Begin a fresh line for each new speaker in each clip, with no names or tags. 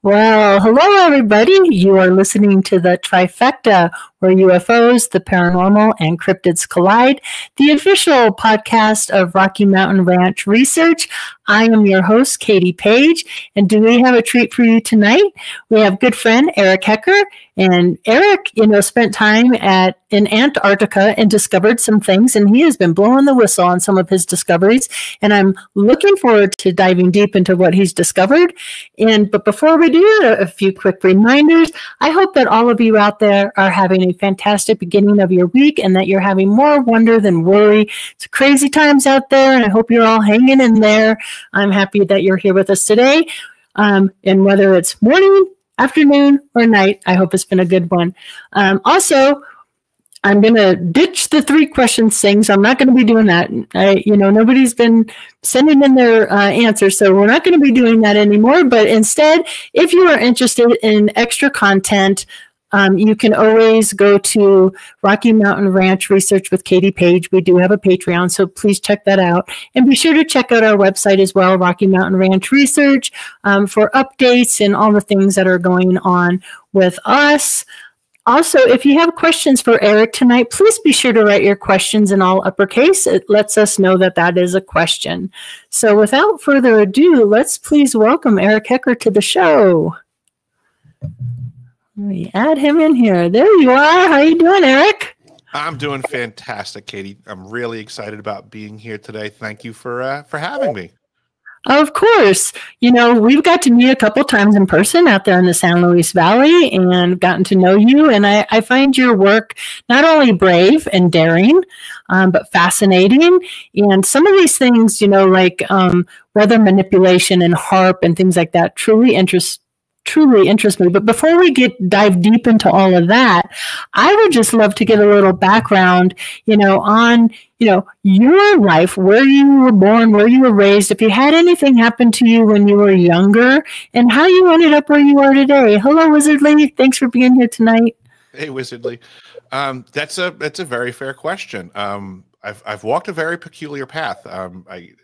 Well, hello, everybody. You are listening to the Trifecta, where UFOs, the paranormal, and cryptids collide, the official podcast of Rocky Mountain Ranch Research. I am your host, Katie Paige, and do we have a treat for you tonight? We have good friend Eric Hecker, and Eric, spent time in Antarctica and discovered some things, and he has been blowing the whistle on some of his discoveries, and I'm looking forward to diving deep into what he's discovered. But before we do, a few quick reminders. I hope that all of you out there are having a fantastic beginning of your week and that you're having more wonder than worry. It's crazy times out there, and I hope you're all hanging in there. I'm happy that you're here with us today. And whether it's morning, afternoon, or night, I hope it's been a good one. Also, I'm going to ditch the 3 questions thing, so I'm not going to be doing that. Nobody's been sending in their answers, so we're not going to be doing that anymore. But instead, if you are interested in extra content, you can always go to Rocky Mountain Ranch Research with Katie Paige. We do have a Patreon, so please check that out. And be sure to check out our website as well, Rocky Mountain Ranch Research, for updates and all the things that are going on with us. Also, if you have questions for Eric tonight, please be sure to write your questions in all uppercase. It lets us know that that is a question. So without further ado, let's please welcome Eric Hecker to the show. Let me add him in here. There you are. How you doing, Eric?
I'm doing fantastic, Katie. I'm really excited about being here today. Thank you for having me.
Of course. We've got to meet a couple times in person out there in the San Luis Valley and gotten to know you. And I find your work not only brave and daring, but fascinating. And some of these things, like weather manipulation and HARP and things like that truly interest me. But before we dive deep into all of that, I would just love to get a little background, on, your life, where you were born, where you were raised, if you had anything happen to you when you were younger, and how you ended up where you are today. Hello, Wizardly. Thanks for being here tonight.
Hey, Wizardly. That's a very fair question. I've walked a very peculiar path.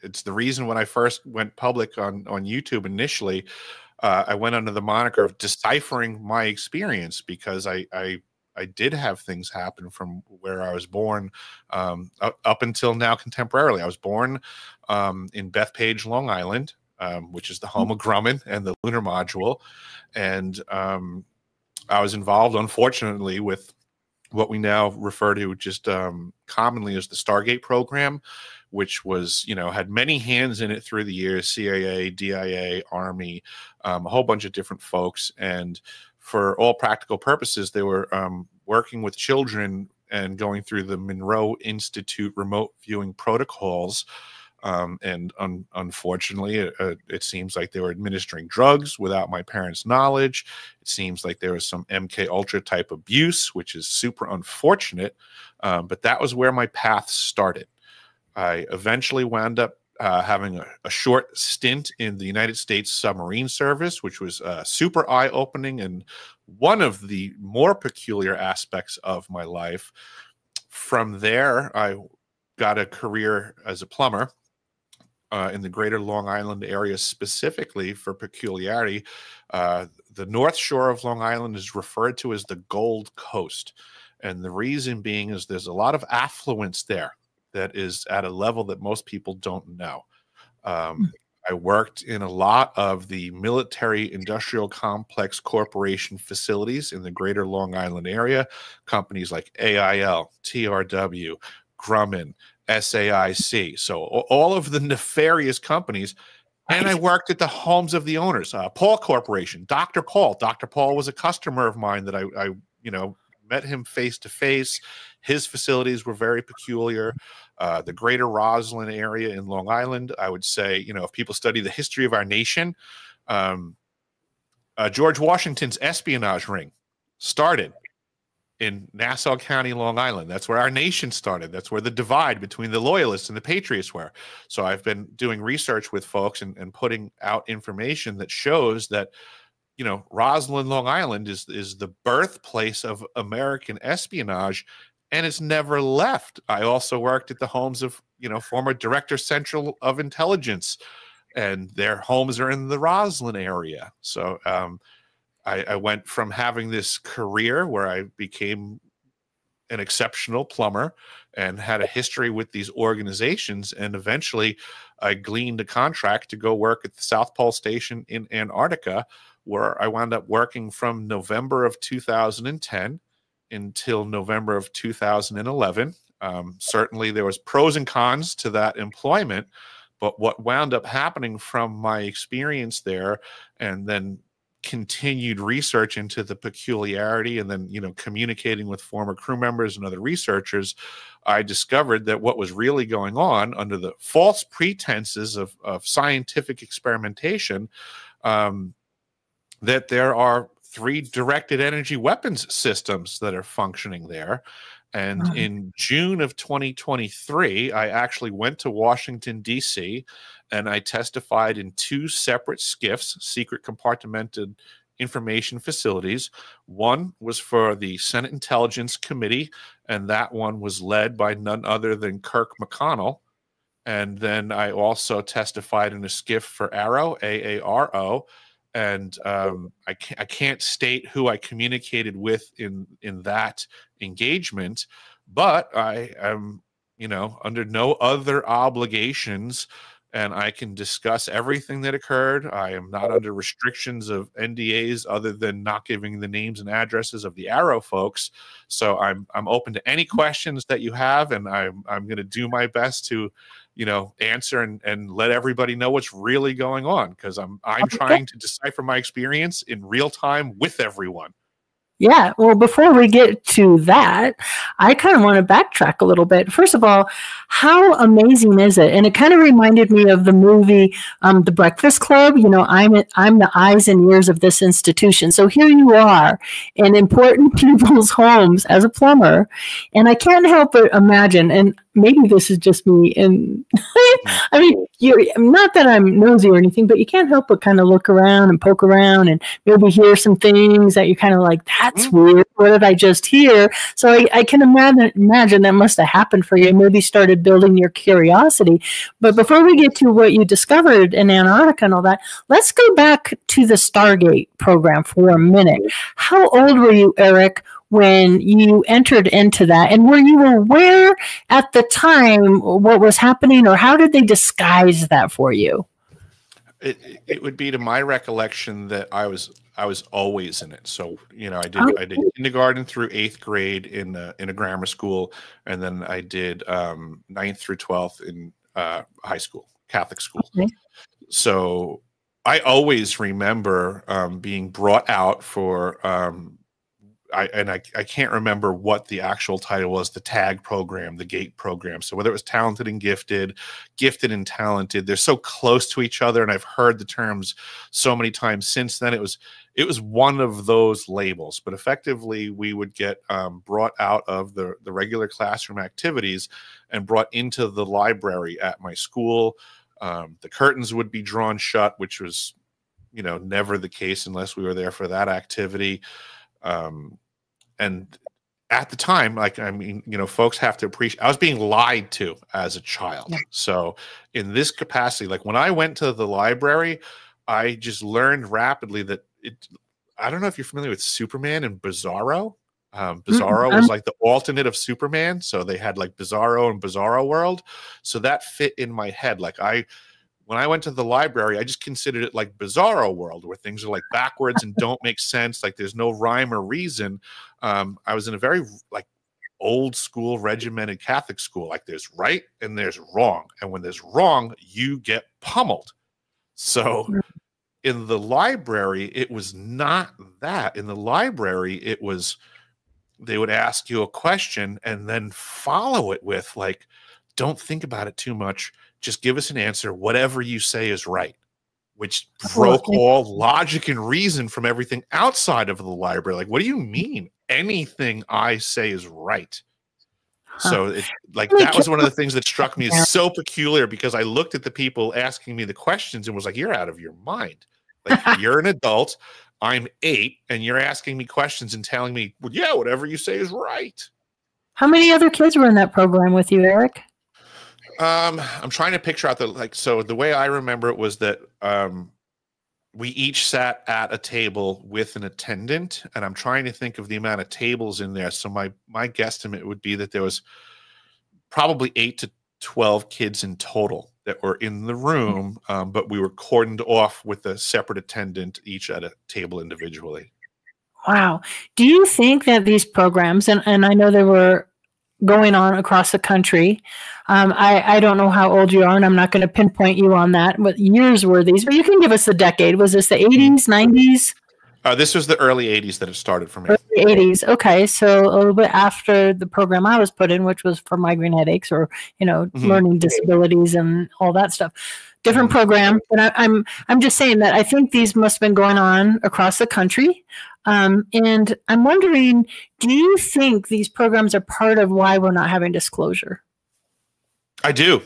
It's the reason when I first went public on YouTube initially, I went under the moniker of deciphering my experience because I did have things happen from where I was born up until now contemporarily. I was born in Bethpage, Long Island, which is the home of Grumman and the lunar module. And I was involved, unfortunately, with what we now refer to just commonly as the Stargate Program, which was, had many hands in it through the years, CIA, DIA, Army, a whole bunch of different folks. And for all practical purposes, they were working with children and going through the Monroe Institute remote viewing protocols. And unfortunately, it seems like they were administering drugs without my parents' knowledge. It seems like there was some MK Ultra type abuse, which is super unfortunate. But that was where my path started. I eventually wound up having a short stint in the United States Submarine Service, which was super eye-opening and one of the more peculiar aspects of my life. From there, I got a career as a plumber in the greater Long Island area, specifically for peculiarity. The North Shore of Long Island is referred to as the Gold Coast. And the reason being is there's a lot of affluence there that is at a level that most people don't know. I worked in a lot of the military industrial complex corporation facilities in the greater Long Island area, companies like AIL, TRW, Grumman, SAIC. So all of the nefarious companies. And I worked at the homes of the owners, Paul Corporation, Dr. Paul. Dr. Paul was a customer of mine that I met him face to face. His facilities were very peculiar. The greater Roslyn area in Long Island, I would say, if people study the history of our nation, George Washington's espionage ring started in Nassau County, Long Island. That's where our nation started. That's where the divide between the loyalists and the patriots were. So I've been doing research with folks and putting out information that shows that Roslyn, Long Island is the birthplace of American espionage, and it's never left. I also worked at the homes of, former Director Central of Intelligence, and their homes are in the Roslyn area. So I went from having this career where I became an exceptional plumber and had a history with these organizations, and eventually I gleaned a contract to go work at the South Pole Station in Antarctica, where I wound up working from November of 2010 until November of 2011. Certainly there was pros and cons to that employment, but what wound up happening from my experience there, and then continued research into the peculiarity, and then, you know, communicating with former crew members and other researchers, I discovered that what was really going on under the false pretenses of scientific experimentation, that there are 3 directed energy weapons systems that are functioning there. And in June of 2023, I actually went to Washington, D.C., and I testified in 2 separate SCIFs, secret compartmented information facilities. One was for the Senate Intelligence Committee, and that one was led by none other than Kirk McConnell. And then I also testified in a SCIF for AARO, and I can't state who I communicated with in that engagement, but I am, you know, under no other obligations, and I can discuss everything that occurred. I am not under restrictions of NDAs other than not giving the names and addresses of the AARO folks. So I'm open to any questions that you have, and I'm going to do my best to, you know, answer and let everybody know what's really going on, because I'm trying to decipher my experience in real time with everyone.
Yeah, well, before we get to that, I kind of want to backtrack a little bit. First of all, how amazing is it? And it kind of reminded me of the movie The Breakfast Club. You know, I'm the eyes and ears of this institution. So here you are in important people's homes as a plumber, and I can't help but imagine, and maybe this is just me, and I mean, not that I'm nosy or anything, but you can't help but kind of look around and poke around and maybe hear some things that you're kind of like, that's weird. What did I just hear? So I can imagine that must have happened for you. Maybe started building your curiosity. But before we get to what you discovered in Antarctica and all that, let's go back to the Stargate program for a minute. How old were you, Eric, when you entered into that? And were you aware at the time what was happening, or how did they disguise that for you?
It would be, to my recollection, that I was always in it. So, you know, I did kindergarten through 8th grade in a grammar school, and then I did 9th through 12th in high school, Catholic school. Okay. So I always remember being brought out for I can't remember what the actual title was, the TAG program, the GATE program. So whether it was talented and gifted and talented, they're so close to each other. And I've heard the terms so many times since then. It was one of those labels, but effectively we would get brought out of the regular classroom activities and brought into the library at my school. The curtains would be drawn shut, which was, you know, never the case unless we were there for that activity. And at the time, like, I mean, you know, folks have to appreciate, I was being lied to as a child. Yeah. So in this capacity, like when I went to the library, I just learned rapidly that I don't know if you're familiar with Superman and Bizarro. Bizarro was like the alternate of Superman. So they had like Bizarro and Bizarro World. So that fit in my head. Like when I went to the library, I just considered it like Bizarro World, where things are like backwards and don't make sense. Like there's no rhyme or reason. I was in a very like old school regimented Catholic school. Like there's right and there's wrong. And when there's wrong, you get pummeled. So in the library, it was not that. In the library, it was, they would ask you a question and then follow it with like, don't think about it too much. Just give us an answer. Whatever you say is right, which broke all logic and reason from everything outside of the library. Like, what do you mean? Anything I say is right. So it, like, that was one of the things that struck me as so peculiar, because I looked at the people asking me the questions and was like, you're out of your mind. Like, you're an adult. I'm 8 and you're asking me questions and telling me, well, yeah, whatever you say is right.
How many other kids were in that program with you, Eric?
I'm trying to picture out so the way I remember it was that we each sat at a table with an attendant, and I'm trying to think of the amount of tables in there. So my guesstimate would be that there was probably 8 to 12 kids in total that were in the room, but we were cordoned off with a separate attendant, each at a table individually.
Wow. Do you think that these programs, and I know they were going on across the country. I don't know how old you are, and I'm not going to pinpoint you on that. What years were these? But you can give us the decade. Was this the 80s, 90s?
This was the early 80s that it started for me.
Early 80s. Okay. So a little bit after the program I was put in, which was for migraine headaches or, learning disabilities and all that stuff. Different program. But I'm just saying that I think these must have been going on across the country. And I'm wondering, do you think these programs are part of why we're not having disclosure?
I do.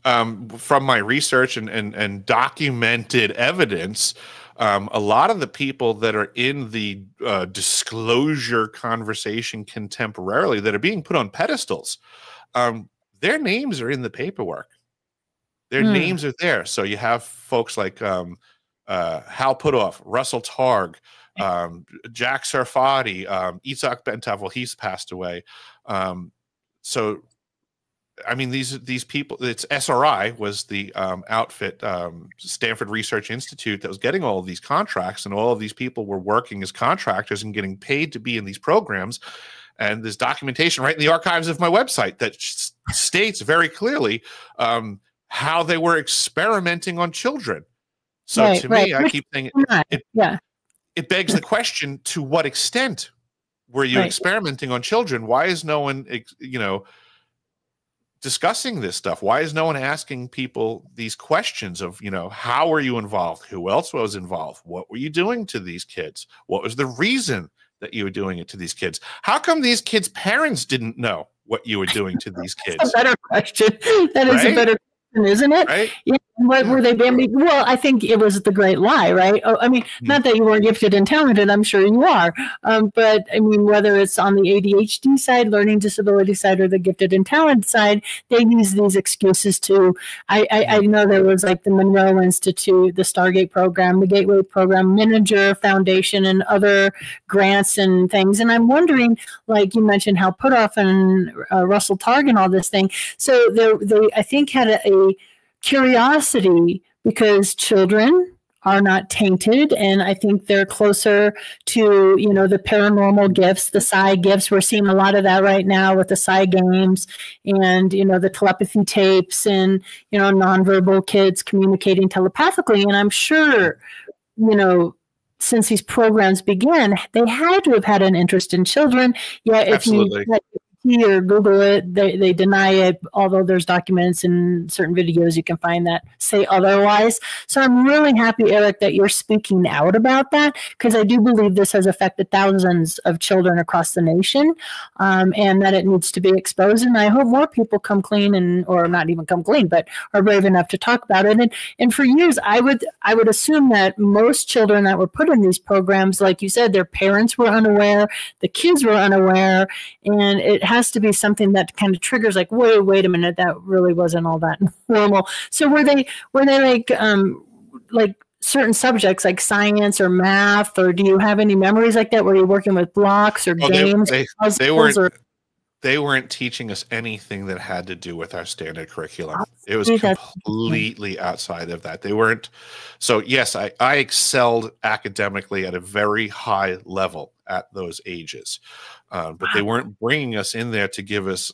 From my research and documented evidence, a lot of the people that are in the disclosure conversation contemporarily that are being put on pedestals, their names are in the paperwork. Their names are there. So you have folks like Hal Puthoff, Russell Targ, Jack Sarfati, Itzhak Bentov. Well, he's passed away. So, I mean, these people. It's SRI was the outfit, Stanford Research Institute, that was getting all of these contracts, and all of these people were working as contractors and getting paid to be in these programs. And there's documentation right in the archives of my website that states very clearly how they were experimenting on children. So to me, I keep thinking it begs the question: to what extent were you experimenting on children? Why is no one, discussing this stuff? Why is no one asking people these questions of, how were you involved? Who else was involved? What were you doing to these kids? What was the reason that you were doing it to these kids? How come these kids' parents didn't know what you were doing to these kids?
That's a better question. That is a better question, isn't it?
Right?
Yeah. What were they being? Well, I think it was the great lie, right? Oh, I mean, not that you weren't gifted and talented, I'm sure you are. But I mean, whether it's on the ADHD side, learning disability side, or the gifted and talented side, they use these excuses to, I know there was like the Monroe Institute, the Stargate Program, the Gateway Program, Manager Foundation, and other grants and things. And I'm wondering, like you mentioned, Hal Puthoff and Russell Targ and all this thing. So they I think, had a curiosity, because children are not tainted, and I think they're closer to, the paranormal gifts, the psi gifts. We're seeing a lot of that right now with the psi games and, the telepathy tapes and, nonverbal kids communicating telepathically. And I'm sure, since these programs began, they had to have had an interest in children. Yeah, if
Absolutely.
or Google it, they deny it, although there's documents and certain videos you can find that say otherwise. So I'm really happy, Eric, that you're speaking out about that, because I do believe this has affected thousands of children across the nation, and that it needs to be exposed. And I hope more people come clean, or not even come clean, but are brave enough to talk about it. And for years, I would assume that most children that were put in these programs, like you said, their parents were unaware, the kids were unaware, and it has to be something that kind of triggers, like, wait a minute, that really wasn't all that normal. So were they like certain subjects like science or math, or do you have any memories like that where you're working with blocks or games?
They weren't teaching us anything that had to do with our standard curriculum. It was completely outside of that. They weren't. So yes, I excelled academically at a very high level at those ages, but they weren't bringing us in there to give us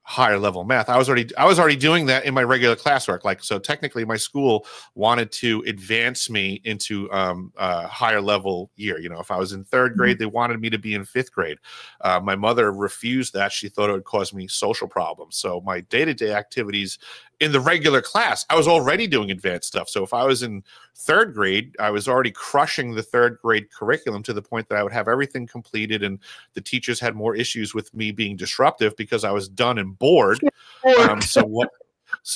higher level math. I was already doing that in my regular classwork. Like, so technically my school wanted to advance me into a higher level year. If I was in third grade, they wanted me to be in fifth grade. My mother refused that. She thought it would cause me social problems. So my day-to-day activities in the regular class, I was already doing advanced stuff. So if I was in third grade, I was already crushing the third grade curriculum to the point that I would have everything completed, and the teachers had more issues with me being disruptive because I was done and bored. So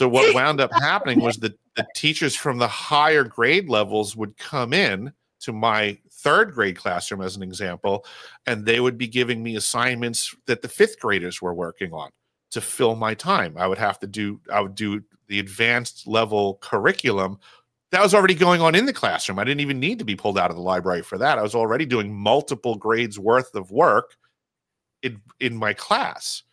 what wound up happening was that the teachers from the higher grade levels would come in to my third grade classroom, as an example, and they would be giving me assignments that the fifth graders were working on to fill my time. I would do the advanced level curriculum that was already going on in the classroom. I didn't even need to be pulled out of the library for that. I was already doing multiple grades worth of work in my class.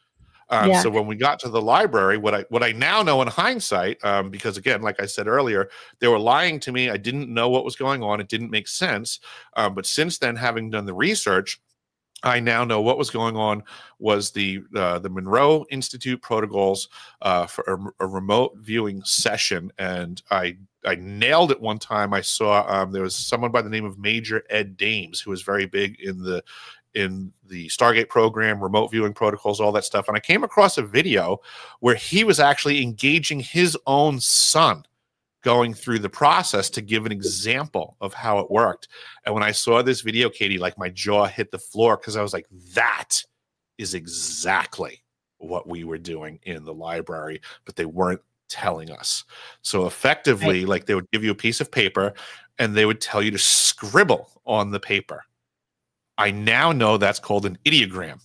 So when we got to the library, what I now know in hindsight, because again, like I said earlier, they were lying to me. I didn't know what was going on. It didn't make sense. But since then, having done the research, I now know what was going on was the Monroe Institute protocols for a remote viewing session, and I nailed it one time. I saw there was someone by the name of Major Ed Dames who was very big in the Stargate program, remote viewing protocols, all that stuff, and I came across a video where he was actually engaging his own son, going through the process to give an example of how it worked. And when I saw this video, Katie, like my jaw hit the floor, because I was like, that is exactly what we were doing in the library, but they weren't telling us. So effectively, like they would give you a piece of paper and they would tell you to scribble on the paper. I now know that's called an ideogram.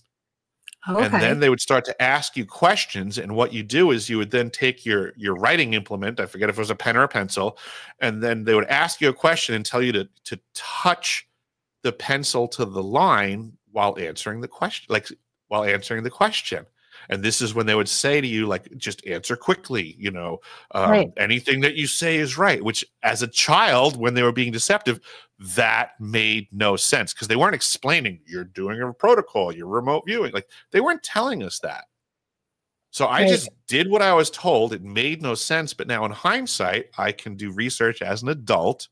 Okay. And then they would start to ask you questions, and what you do is you would then take your writing implement, I forget if it was a pen or a pencil, and then they would ask you a question and tell you to touch the pencil to the line while answering the question, And this is when they would say to you, like, just answer quickly, you know, anything that you say is right, which as a child, when they were being deceptive, that made no sense, because they weren't explaining you're doing a protocol, you're remote viewing. Like, they weren't telling us that. So I just did what I was told. It made no sense. But now in hindsight, I can do research as an adult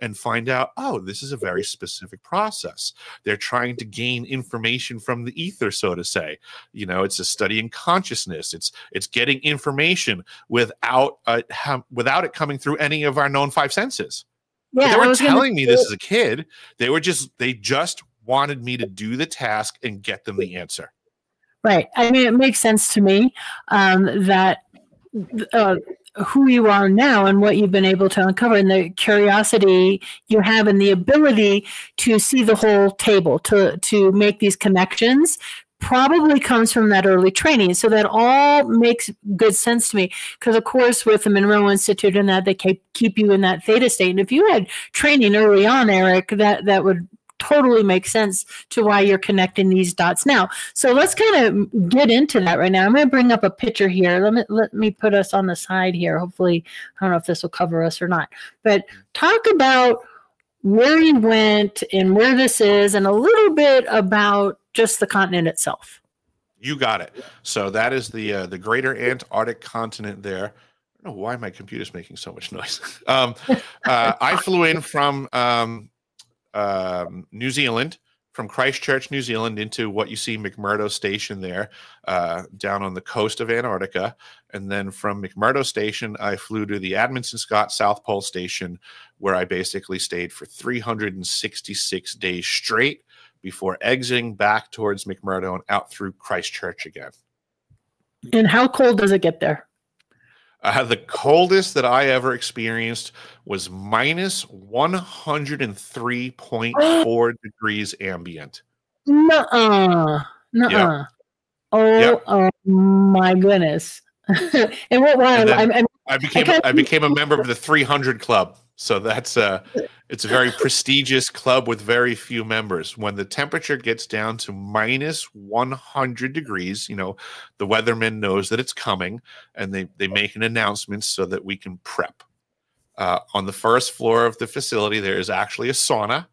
and find out, oh, this is a very specific process. They're trying to gain information from the ether, so to say. You know, it's a study in consciousness. It's getting information without it coming through any of our known five senses. Yeah, they weren't telling me this as a kid. They just wanted me to do the task and get them the answer.
Right. I mean, it makes sense to me that who you are now and what you've been able to uncover, and the curiosity you have and the ability to see the whole table, to make these connections, probably comes from that early training. So that all makes good sense to me, because of course with the Monroe Institute and that, they keep you in that theta state. And if you had training early on, Eric, that would totally make sense to why you're connecting these dots now. So let's kind of get into that right now. I'm going to bring up a picture here. Let me put us on the side here. Hopefully, I don't know if this will cover us or not, but talk about where you went and where this is, and a little bit about just the continent itself.
You got it. So that is the greater Antarctic continent there. I don't know why my computer's making so much noise. I flew in from New Zealand, from Christchurch, New Zealand, into what you see McMurdo Station there, down on the coast of Antarctica. And then from McMurdo Station, I flew to the Adamson Scott South Pole Station, where I basically stayed for 366 days straight before exiting back towards McMurdo and out through Christchurch again.
And how cold does it get there?
The coldest that I ever experienced was minus 103.4 degrees ambient.
Nuh-uh. Nuh-uh. Yep. Oh my goodness. And what? Why?
I became a member of the 300 Club. So that's it's a very prestigious club with very few members. When the temperature gets down to minus 100 degrees, you know, the weatherman knows that it's coming, and they make an announcement so that we can prep. On the first floor of the facility, there is actually a sauna,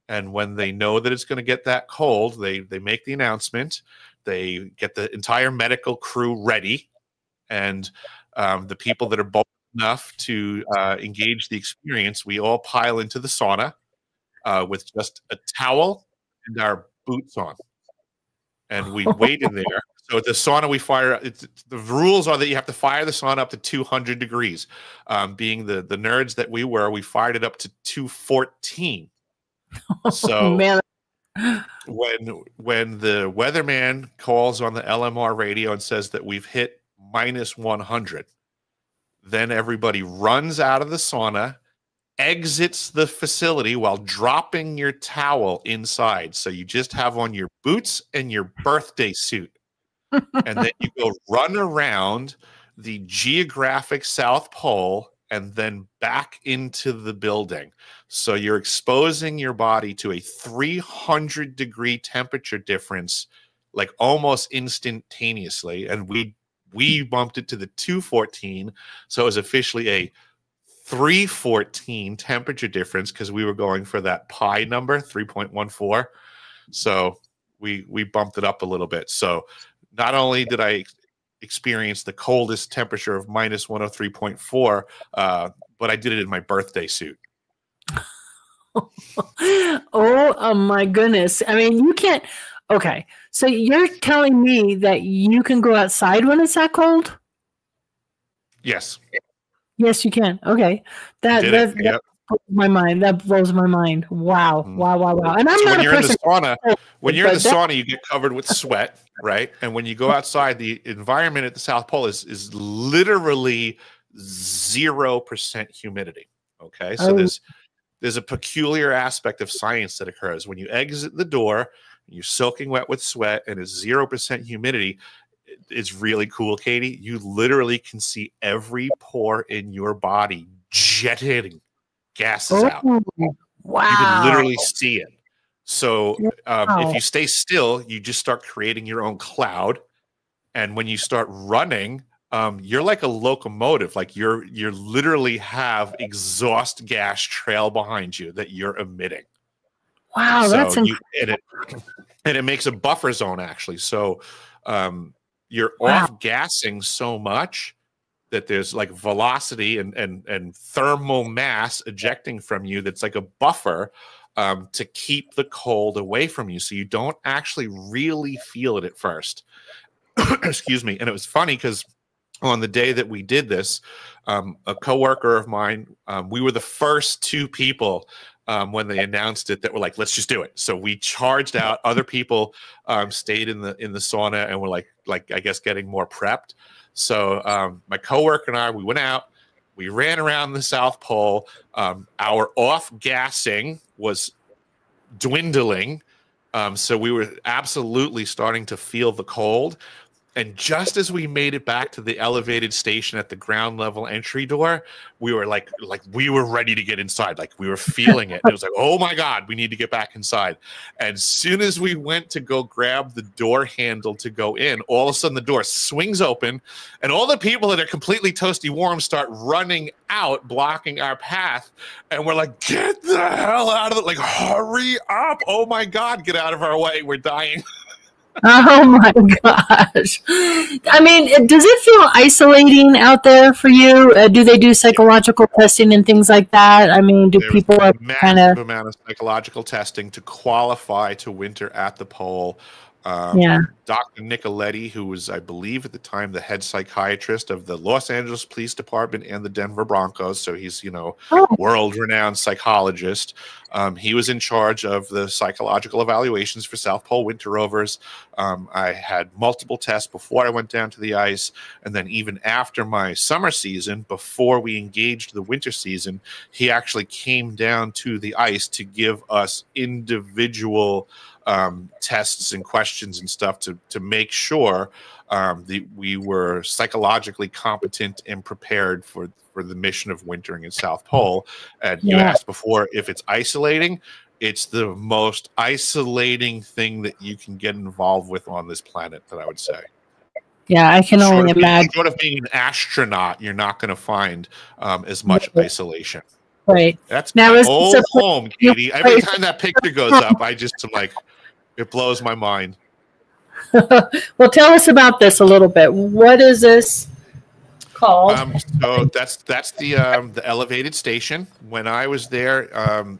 and when they know that it's going to get that cold, they make the announcement. They get the entire medical crew ready, and the people that are bold enough to engage the experience, we all pile into the sauna with just a towel and our boots on, and we wait in there. So the sauna, we fire. The rules are that you have to fire the sauna up to 200 degrees. Being the nerds that we were, we fired it up to 214. So man. When the weatherman calls on the LMR radio and says that we've hit minus 100, then everybody runs out of the sauna, exits the facility while dropping your towel inside. So you just have on your boots and your birthday suit. and then you go run around the geographic South Pole and then back into the building. So you're exposing your body to a 300-degree temperature difference, like almost instantaneously. And we bumped it to the 214, so it was officially a 314 temperature difference because we were going for that pi number, 3.14. So we bumped it up a little bit. So not only did I experience the coldest temperature of minus 103.4, but I did it in my birthday suit.
Oh my goodness. I mean, you can't. Okay. So you're telling me that you can go outside when it's that cold?
Yes.
Yes, you can. Okay. That blows my mind. That blows my mind. Wow. Wow. And I'm
so
not
when you're
person.
In the sauna, when you're in the sauna, you get covered with sweat, right? And when you go outside, the environment at the South Pole is literally 0% humidity. Okay. So there's a peculiar aspect of science that occurs when you exit the door, you're soaking wet with sweat, and it's 0% humidity. It's really cool, Katie. You literally can see every pore in your body jetting gases out.
Wow.
You can literally see it. So if you stay still, you just start creating your own cloud. And when you start running, you're like a locomotive. Like you're literally have exhaust gas trail behind you that you're emitting.
Wow,
so
that's incredible.
And it makes a buffer zone, actually. So you're off gassing so much that there's like velocity and thermal mass ejecting from you that's like a buffer to keep the cold away from you. So you don't actually really feel it at first. Excuse me. And it was funny because on the day that we did this, a coworker of mine, we were the first two people when they announced it that were like, let's just do it. So we charged out. Other people stayed in the sauna and were like I guess getting more prepped. So my coworker and I, we went out, we ran around the South Pole. Our off gassing was dwindling. So we were absolutely starting to feel the cold. And just as we made it back to the elevated station at the ground level entry door, we were like we were ready to get inside. Like we were feeling it. And it was like, oh my God, we need to get back inside. And as soon as we went to go grab the door handle to go in, all of a sudden the door swings open and all the people that are completely toasty warm start running out, blocking our path. And we're like, get the hell out of it. Like, hurry up. Oh my God, get out of our way. We're dying.
Oh my gosh. I mean, does it feel isolating out there for you? Do they do psychological testing and things like that? I mean, do people kind of
amount of psychological testing to qualify to winter at the pole? Dr. Nicoletti, who was, I believe, at the time the head psychiatrist of the Los Angeles Police Department and the Denver Broncos, so he's world-renowned psychologist. He was in charge of the psychological evaluations for South Pole winter rovers. I had multiple tests before I went down to the ice, and then even after my summer season, before we engaged the winter season, he actually came down to the ice to give us individual tests and questions and stuff to make sure that we were psychologically competent and prepared for the mission of wintering in South Pole. And you asked before if it's isolating. It's the most isolating thing that you can get involved with on this planet, that I would say.
Yeah, I can only imagine.
Short of being an astronaut, you're not going to find as much isolation.
Right.
That's now my old home, Katie. Every time that picture goes up, I just am like, it blows my mind.
Well, tell us about this a little bit. What is this called?
So that's the elevated station. When I was there,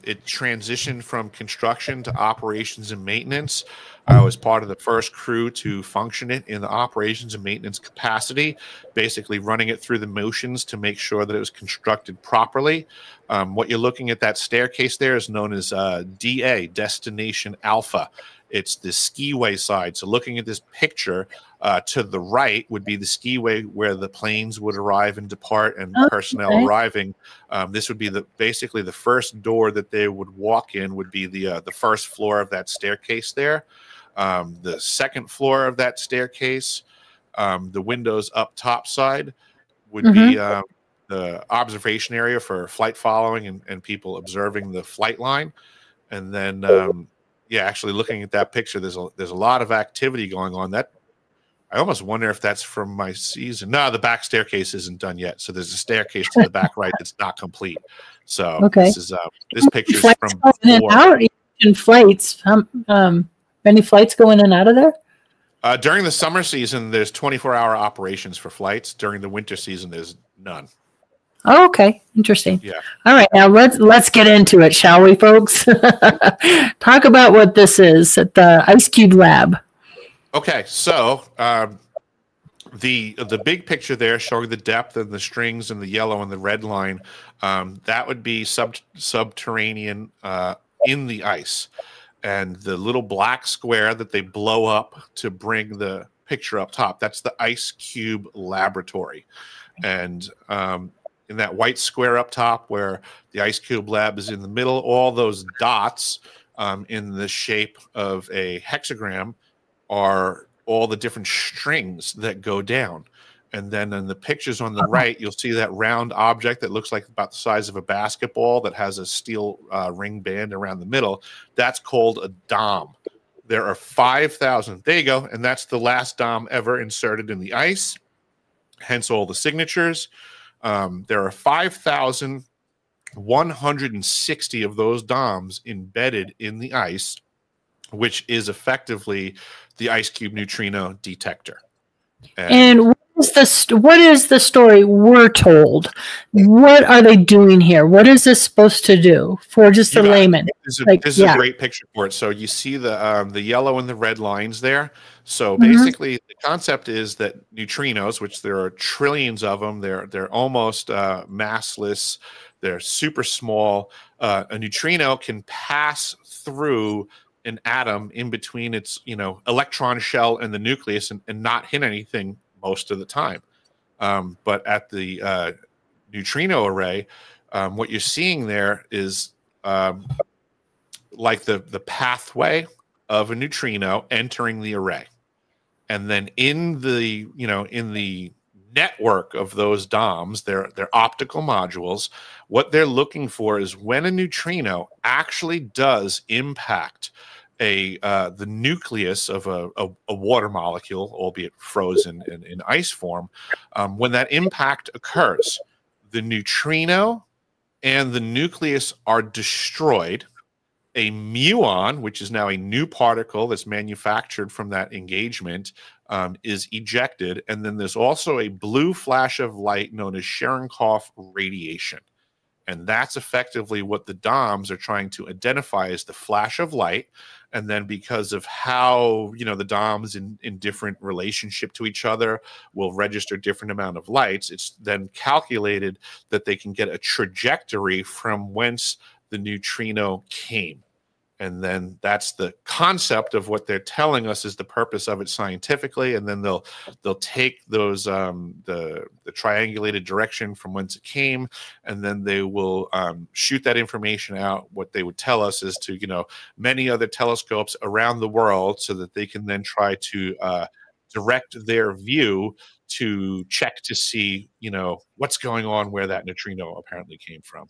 it transitioned from construction to operations and maintenance. I was part of the first crew to function it in the operations and maintenance capacity, basically running it through the motions to make sure that it was constructed properly. What you're looking at, that staircase there, is known as DA, Destination Alpha. It's the skiway side. So looking at this picture, to the right would be the skiway where the planes would arrive and depart and personnel arriving. This would be basically the first door that they would walk in would be the first floor of that staircase there. The second floor of that staircase, the windows up top side would be the observation area for flight following and people observing the flight line. And then, yeah, actually looking at that picture, there's a lot of activity going on. That I almost wonder if that's from my season. No, the back staircase isn't done yet. So there's a staircase to the back right that's not complete. So this is this picture is from before.
In flights, many flights go in and out of there?
During the summer season, there's 24-hour operations for flights. During the winter season, there's none.
Oh, okay. Interesting.
Yeah.
All right. Now let's get into it, shall we, folks? Talk about what this is at the Ice Cube Lab. Okay.
So the big picture there showing the depth and the strings and the yellow and the red line, that would be subterranean in the ice. And the little black square that they blow up to bring the picture up top, that's the Ice Cube Laboratory. And in that white square up top where the Ice Cube Lab is in the middle, all those dots in the shape of a hexagram are all the different strings that go down. And then in the pictures on the right, you'll see that round object that looks like about the size of a basketball that has a steel ring band around the middle. That's called a dom. There are 5,000. There you go. And that's the last dom ever inserted in the ice, hence all the signatures. There are 5,160 of those doms embedded in the ice, which is effectively the Ice Cube neutrino detector.
And what is the story we're told? What are they doing here? What is this supposed to do for just a layman?
This is a great picture for it. So you see the yellow and the red lines there. So basically, the concept is that neutrinos, which there are trillions of them, they're almost massless. They're super small. A neutrino can pass through an atom in between its electron shell and the nucleus and not hit anything most of the time. But at the neutrino array, what you're seeing there is like the pathway of a neutrino entering the array. And then in the network of those DOMs, they're optical modules. What they're looking for is when a neutrino actually does impact the nucleus of a water molecule, albeit frozen in ice form, when that impact occurs, the neutrino and the nucleus are destroyed. A muon, which is now a new particle that's manufactured from that engagement, is ejected. And then there's also a blue flash of light known as Cherenkov radiation. And that's effectively what the DOMs are trying to identify as the flash of light. And then because of how, the DOMs in different relationship to each other will register different amount of lights, it's then calculated that they can get a trajectory from whence the neutrino came. And then that's the concept of what they're telling us is the purpose of it scientifically. And then they'll take those the triangulated direction from whence it came, and then they will shoot that information out. What they would tell us is to many other telescopes around the world, so that they can then try to direct their view to check to see what's going on where that neutrino apparently came from.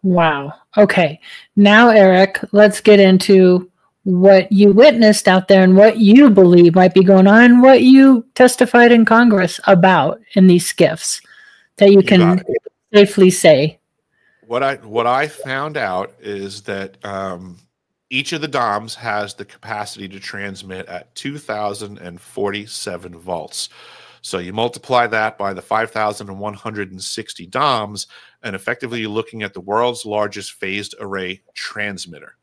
Wow. Okay. Now, Eric, let's get into what you witnessed out there and what you believe might be going on, and what you testified in Congress about in these skiffs that you can safely say.
What I found out is that each of the DOMs has the capacity to transmit at 2,047 volts. So you multiply that by the 5,160 DOMs, and effectively you're looking at the world's largest phased array transmitter.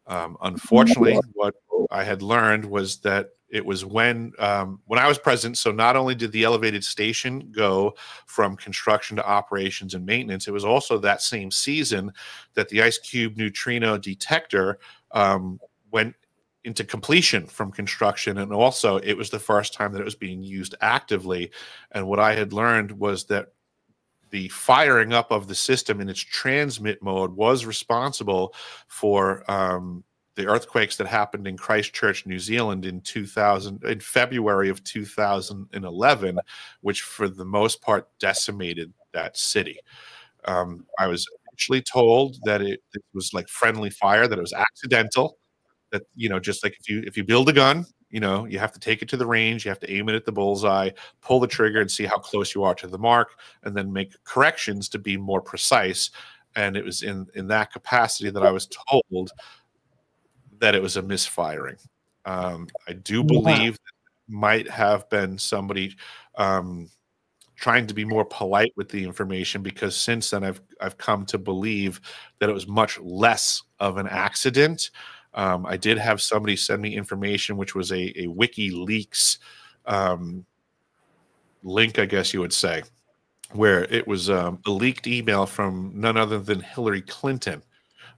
Unfortunately, what I had learned was that it was when I was president, so not only did the elevated station go from construction to operations and maintenance, it was also that same season that the Ice Cube neutrino detector went into completion from construction, and also it was the first time that it was being used actively. And what I had learned was that the firing up of the system in its transmit mode was responsible for the earthquakes that happened in Christchurch, New Zealand in February of 2011, which for the most part decimated that city. I was initially told that it was like friendly fire, that it was accidental, that, you know, just like if you build a gun, you know, you have to take it to the range, you have to aim it at the bullseye, pull the trigger and see how close you are to the mark, and then make corrections to be more precise. And it was in that capacity that I was told that it was a misfiring. I do believe that it might have been somebody trying to be more polite with the information, because since then I've come to believe that it was much less of an accident. I did have somebody send me information, which was a WikiLeaks link, I guess you would say, where it was a leaked email from none other than Hillary Clinton,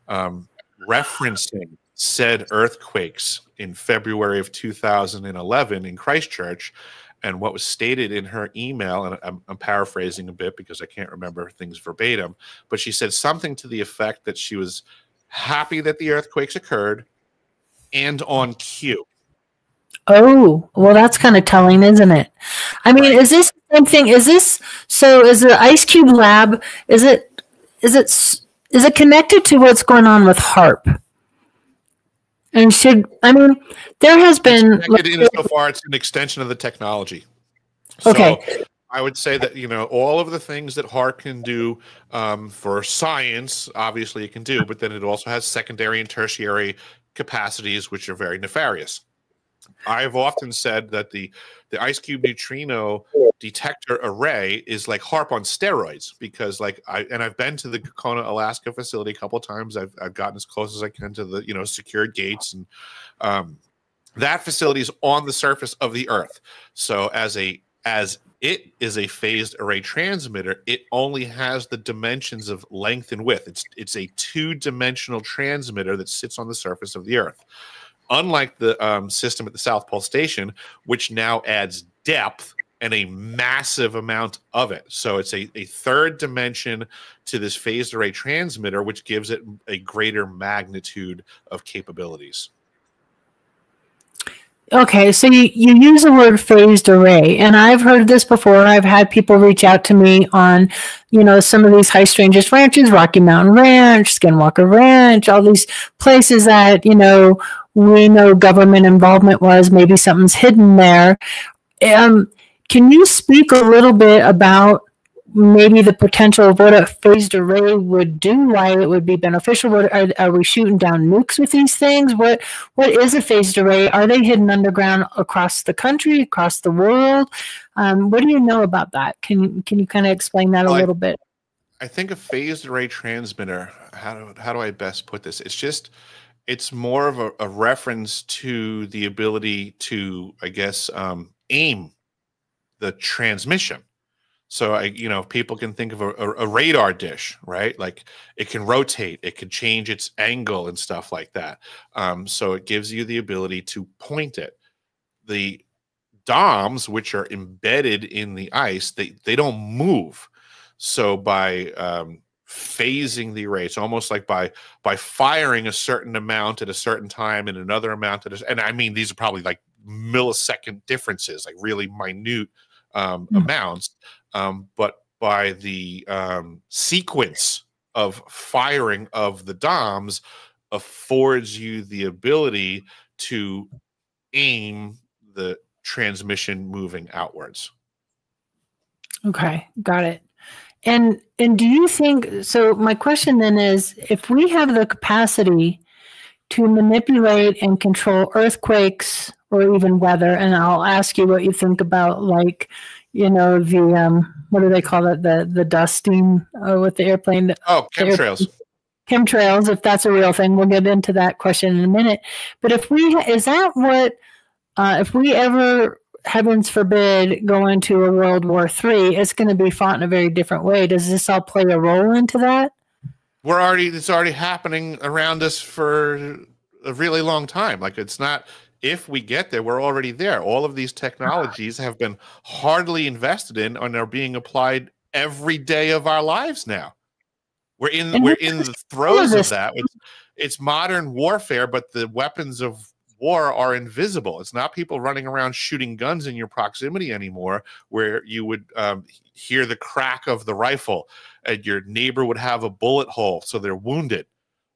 referencing said earthquakes in February of 2011 in Christchurch. And what was stated in her email, and I'm paraphrasing a bit because I can't remember things verbatim, but she said something to the effect that she was happy that the earthquakes occurred and on cue.
Oh, well, that's kind of telling, isn't it? I mean, right. Is this the same thing? Is the Ice Cube lab, is it connected to what's going on with HAARP? And there has been,
so far it's an extension of the technology.
Okay.
So I would say that, you know, all of the things that HAARP can do for science, obviously it can do, but then it also has secondary and tertiary capacities, which are very nefarious. I've often said that the Ice Cube neutrino detector array is like HAARP on steroids, because I've been to the Kona, Alaska facility a couple of times. I've gotten as close as I can to the, you know, secured gates, and that facility is on the surface of the Earth. So as it is a phased array transmitter, it only has the dimensions of length and width. It's a two-dimensional transmitter that sits on the surface of the Earth. Unlike the system at the South Pole Station, which now adds depth and a massive amount of it. So it's a third dimension to this phased array transmitter, which gives it a greater magnitude of capabilities.
Okay, so you use the word phased array, and I've heard this before. I've had people reach out to me on, you know, some of these High-Strangeness ranches, Rocky Mountain Ranch, Skinwalker Ranch, all these places that, you know, we know government involvement was, maybe something's hidden there. Can you speak a little bit about maybe the potential of what a phased array would do, why it would be beneficial? Are we shooting down nukes with these things? What is a phased array? Are they hidden underground across the country, across the world? What do you know about that? Can you kind of explain that a little bit?
I think a phased array transmitter, how do I best put this? It's more of a reference to the ability to, I guess, aim the transmission. So people can think of a radar dish, right? Like it can rotate, it can change its angle and stuff like that. So it gives you the ability to point it. The DOMs, which are embedded in the ice, they don't move. So by phasing the array, it's almost like by firing a certain amount at a certain time and another amount and I mean, these are probably like millisecond differences, like really minute amounts, but by the sequence of firing of the DOMs affords you the ability to aim the transmission moving outwards.
Okay, got it. And do you think, so my question then is, if we have the capacity to manipulate and control earthquakes or even weather, and I'll ask you what you think about, like, you know, the, what do they call it? The dusting with the airplane.
Oh, chemtrails.
Chemtrails, if that's a real thing. We'll get into that question in a minute. But if we ever, heavens forbid, go into a World War III, it's going to be fought in a very different way. Does this all play a role into that?
It's already happening around us for a really long time. Like, it's not, if we get there, we're already there. All of these technologies have been hardly invested in and are being applied every day of our lives now.
And
we're in the throes of that. It's modern warfare, but the weapons of war are invisible. It's not people running around shooting guns in your proximity anymore, where you would hear the crack of the rifle and your neighbor would have a bullet hole, so they're wounded.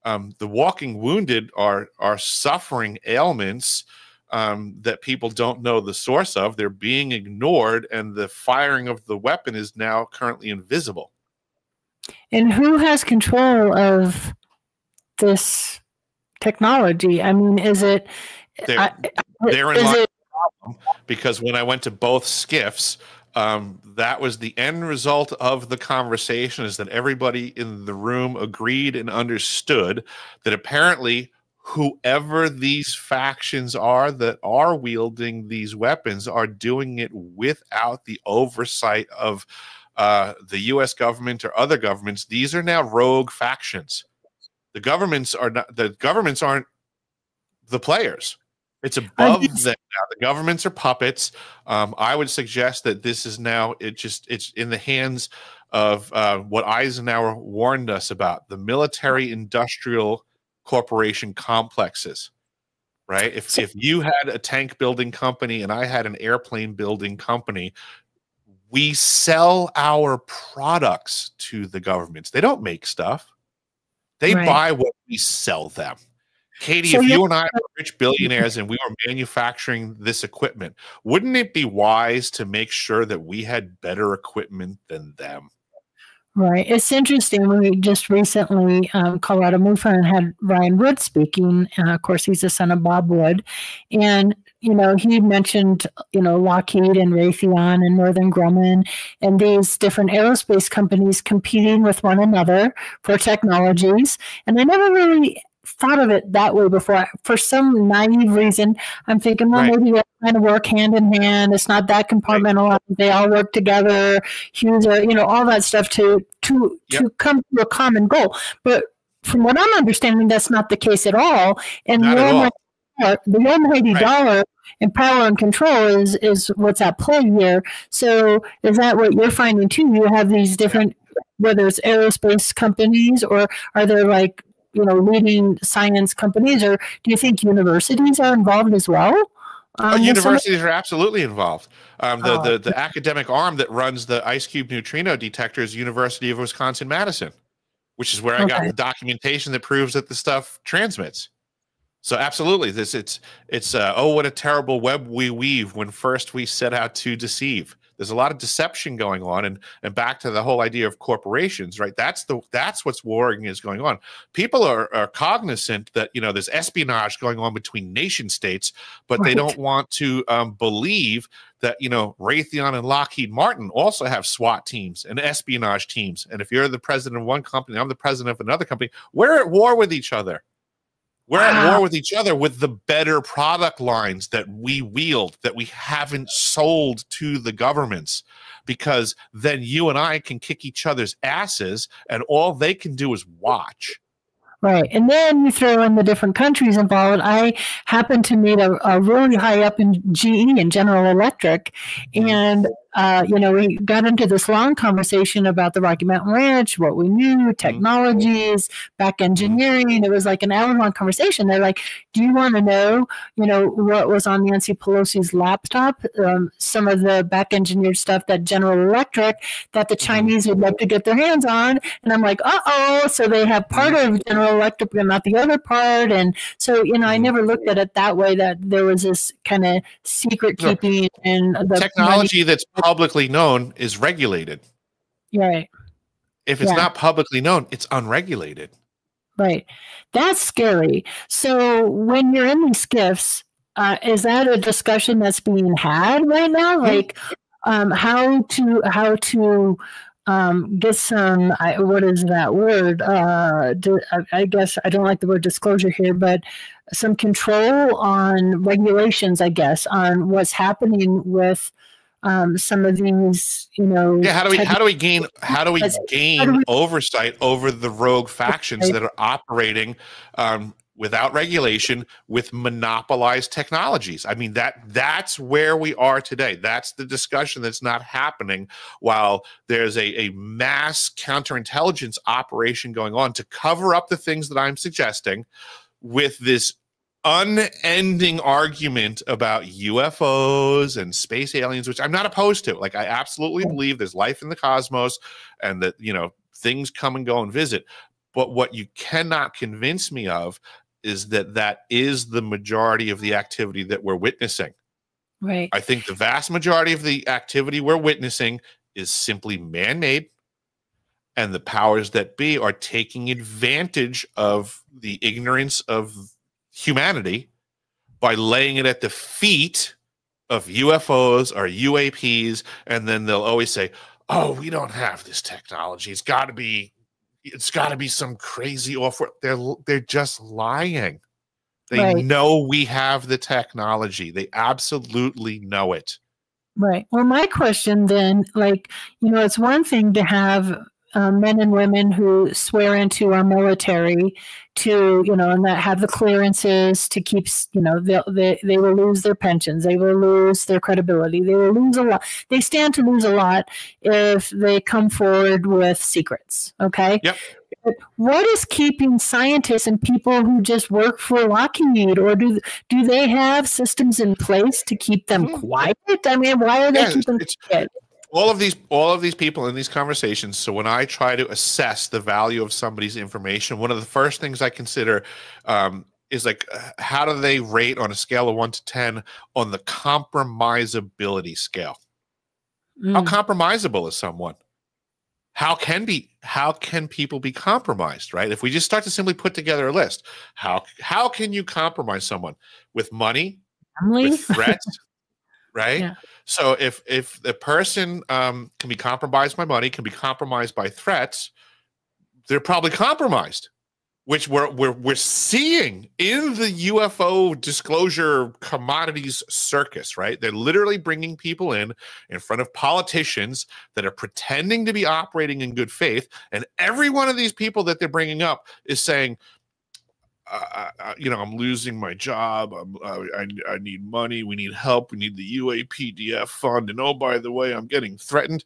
The walking wounded are suffering ailments that people don't know the source of. They're being ignored, and the firing of the weapon is now currently invisible.
And who has control of this technology? I mean, is it
therein lies the problem, because when I went to both skiffs, that was the end result of the conversation, is that everybody in the room agreed and understood that apparently whoever these factions are that are wielding these weapons are doing it without the oversight of the U.S. government or other governments. These are now rogue factions. The governments are not. The governments aren't the players. It's above them now. The governments are puppets. I would suggest that this is now it's in the hands of what Eisenhower warned us about: the military-industrial corporation complexes. Right? If you had a tank building company and I had an airplane building company, we sell our products to the governments. They don't make stuff. They buy what we sell them. Katie, if you and I were rich billionaires and we were manufacturing this equipment, wouldn't it be wise to make sure that we had better equipment than them?
Right. It's interesting. We just recently, Colorado MUFON had Ryan Wood speaking. Of course, he's the son of Bob Wood. And, you know, he mentioned, you know, Lockheed and Raytheon and Northrop Grumman and these different aerospace companies competing with one another for technologies. And I never really thought of it that way before. For some naive reason, I'm thinking, well, maybe they kind of work hand in hand. It's not that compartmentalized. They all work together. Hughes, you know, all that stuff to come to a common goal. But from what I'm understanding, that's not the case at all. And the almighty dollar and power and control is what's at play here. So is that what you're finding too? You have these different, whether it's aerospace companies or are there like, you know, leading science companies, or do you think universities are involved as well?
Universities are absolutely involved. The academic arm that runs the Ice Cube neutrino detector is University of Wisconsin-Madison, which is where I got the documentation that proves that the stuff transmits. So absolutely, it's oh, what a terrible web we weave when first we set out to deceive. There's a lot of deception going on, and back to the whole idea of corporations, right? That's what's warring is going on. People are cognizant that, you know, there's espionage going on between nation states, but they don't want to believe that, you know, Raytheon and Lockheed Martin also have SWAT teams and espionage teams. And if you're the president of one company, I'm the president of another company, we're at war with each other. We're at war with each other with the better product lines that we wield, that we haven't sold to the governments, because then you and I can kick each other's asses and all they can do is watch.
Right. And then you throw in the different countries involved. I happened to meet a really high up in GE and General Electric. And, you know, we got into this long conversation about the Rocky Mountain Ranch, what we knew, technologies, back engineering. It was like an hour-long conversation. They're like, do you want to know, you know, what was on Nancy Pelosi's laptop? Some of the back engineered stuff that General Electric, that the Chinese would love to get their hands on. And I'm like, uh-oh. So they have part of General Electric but not the other part. And so, you know, I never looked at it that way, that there was this kind of secret keeping and the
technology that's publicly known is regulated.
Right.
If it's not publicly known, it's unregulated. Right.
That's scary. So when you're in these skiffs, is that a discussion that's being had right now? Like how to get some, what is that word? I guess I don't like the word disclosure here, but some control on regulations, I guess, on what's happening with some of these, you know.
Yeah, how do we gain oversight over the rogue factions that are operating without regulation, with monopolized technologies. I mean, that's where we are today. That's the discussion that's not happening while there's a mass counterintelligence operation going on to cover up the things that I'm suggesting, with this unending argument about UFOs and space aliens, which I'm not opposed to. Like, I absolutely believe there's life in the cosmos and that, you know, things come and go and visit. But what you cannot convince me of is that that is the majority of the activity that we're witnessing.
Right.
I think the vast majority of the activity we're witnessing is simply man-made, and the powers that be are taking advantage of the ignorance of humanity by laying it at the feet of UFOs or UAPs, and then they'll always say, "Oh, we don't have this technology. It's got to be some crazy off." They're just lying. They know we have the technology. They absolutely know it.
Right. Well, my question then, like, you know, it's one thing to have men and women who swear into our military to, you know, and that have the clearances to keep, you know, they will lose their pensions. They will lose their credibility. They will lose a lot. They stand to lose a lot if they come forward with secrets. Okay.
Yep.
What is keeping scientists and people who just work for Lockheed, or do they have systems in place to keep them quiet? I mean, why are they keeping quiet?
All of these people in these conversations. So when I try to assess the value of somebody's information, one of the first things I consider is like, how do they rate on a scale of 1 to 10 on the compromisability scale? How compromisable is someone? How can people be compromised, right? If we just start to simply put together a list, how can you compromise someone? With money, with threats, right? Yeah. So if the person can be compromised by money, can be compromised by threats, they're probably compromised, which we're seeing in the UFO disclosure commodities circus, right? They're literally bringing people in front of politicians that are pretending to be operating in good faith, and every one of these people that they're bringing up is saying, you know, I'm losing my job. I need money. We need help. We need the UAPDF fund. And oh, by the way, I'm getting threatened.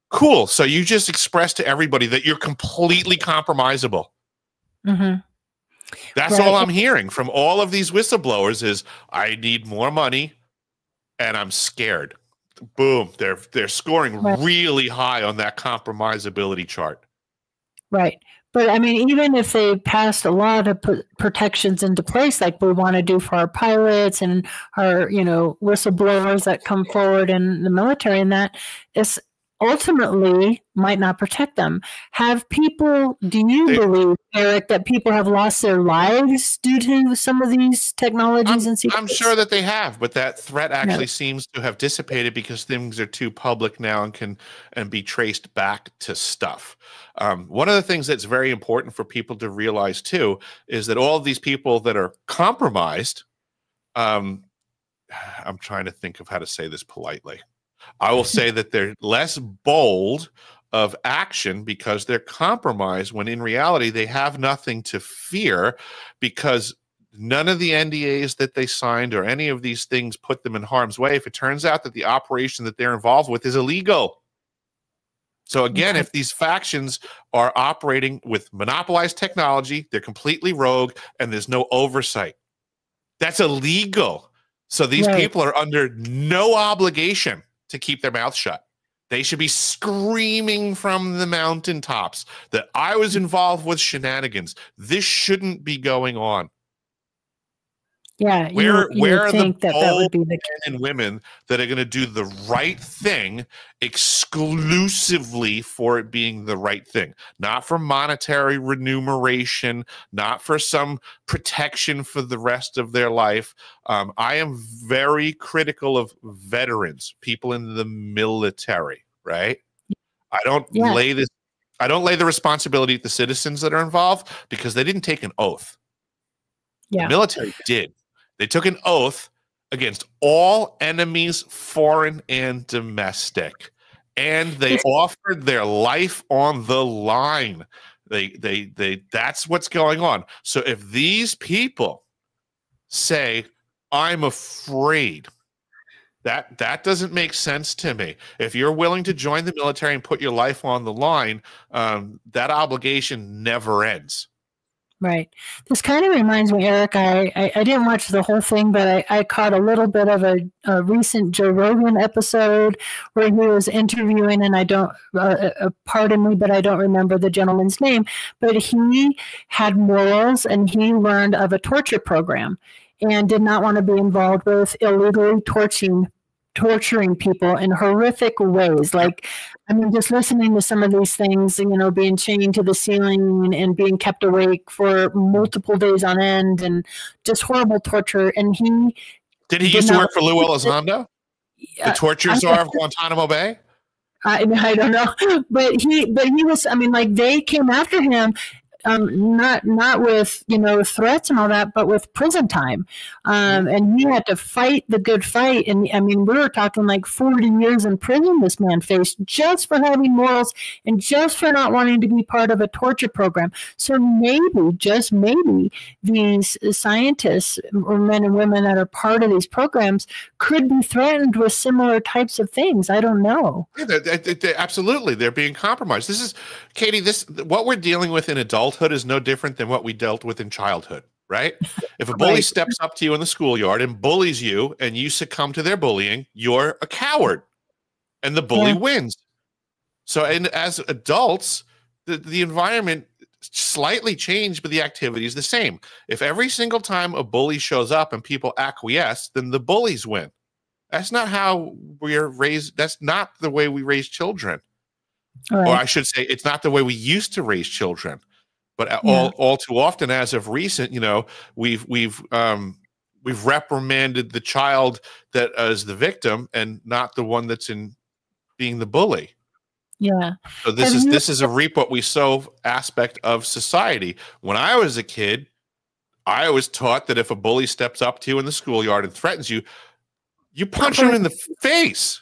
Cool. So you just expressed to everybody that you're completely compromisable. That's all I'm hearing from all of these whistleblowers is, I need more money and I'm scared. Boom. They're scoring really high on that compromisability chart.
Right. But I mean, even if they passed a lot of protections into place, like we want to do for our pilots and our, you know, whistleblowers that come forward in the military, and that is ultimately might not protect them. Do you believe, Eric, that people have lost their lives due to some of these technologies and secrets?
I'm sure that they have, but that threat actually seems to have dissipated because things are too public now and can be traced back to stuff. One of the things that's very important for people to realize too is that all of these people that are compromised, I'm trying to think of how to say this politely. I will say that they're less bold of action because they're compromised, when in reality they have nothing to fear, because none of the NDAs that they signed or any of these things put them in harm's way if it turns out that the operation that they're involved with is illegal. So again, if these factions are operating with monopolized technology, they're completely rogue and there's no oversight. That's illegal. So these people are under no obligation to keep their mouth shut. They should be screaming from the mountaintops that I was involved with shenanigans. This shouldn't be going on.
Yeah,
where are the
that would be the
men and women that are going to do the right thing exclusively for it being the right thing, not for monetary remuneration, not for some protection for the rest of their life? I am very critical of veterans, people in the military, right? I don't lay the responsibility at the citizens that are involved because they didn't take an oath. The military did. They took an oath against all enemies, foreign and domestic, and they offered their life on the line. That's what's going on. So if these people say, I'm afraid, that doesn't make sense to me. If you're willing to join the military and put your life on the line, that obligation never ends.
Right. This kind of reminds me, Eric, I didn't watch the whole thing, but I caught a little bit of a recent Joe Rogan episode where he was interviewing, and I don't, pardon me, but I don't remember the gentleman's name, but he had morals and he learned of a torture program and did not want to be involved with illegally torturing people in horrific ways. Like, I mean, just listening to some of these things, you know, being chained to the ceiling and being kept awake for multiple days on end and just horrible torture. And he
did he used to work for Lou Elizondo, the torture czar of Guantanamo Bay?
I don't know, but he was. I mean, like, they came after him. Not with, you know, threats and all that, but with prison time. And he had to fight the good fight. And I mean, we were talking like 40 years in prison this man faced just for having morals and just for not wanting to be part of a torture program. So maybe, just maybe, these scientists or men and women that are part of these programs could be threatened with similar types of things. I don't know.
Yeah, absolutely. They're being compromised. This is, Katie, what we're dealing with in adulthood is no different than what we dealt with in childhood, right? If a bully steps up to you in the schoolyard and bullies you and you succumb to their bullying, you're a coward and the bully wins. So, and as adults, the environment slightly changed, but the activity is the same. If every single time a bully shows up and people acquiesce, then the bullies win. That's not how we're raised. That's not the way we raise children. Or I should say, it's not the way we used to raise children. But all too often, as of recent, you know, we've reprimanded the child that is the victim and not the one that's in being the bully.
Yeah.
So this is a reap what we sow aspect of society. When I was a kid, I was taught that if a bully steps up to you in the schoolyard and threatens you, you punch him in the face.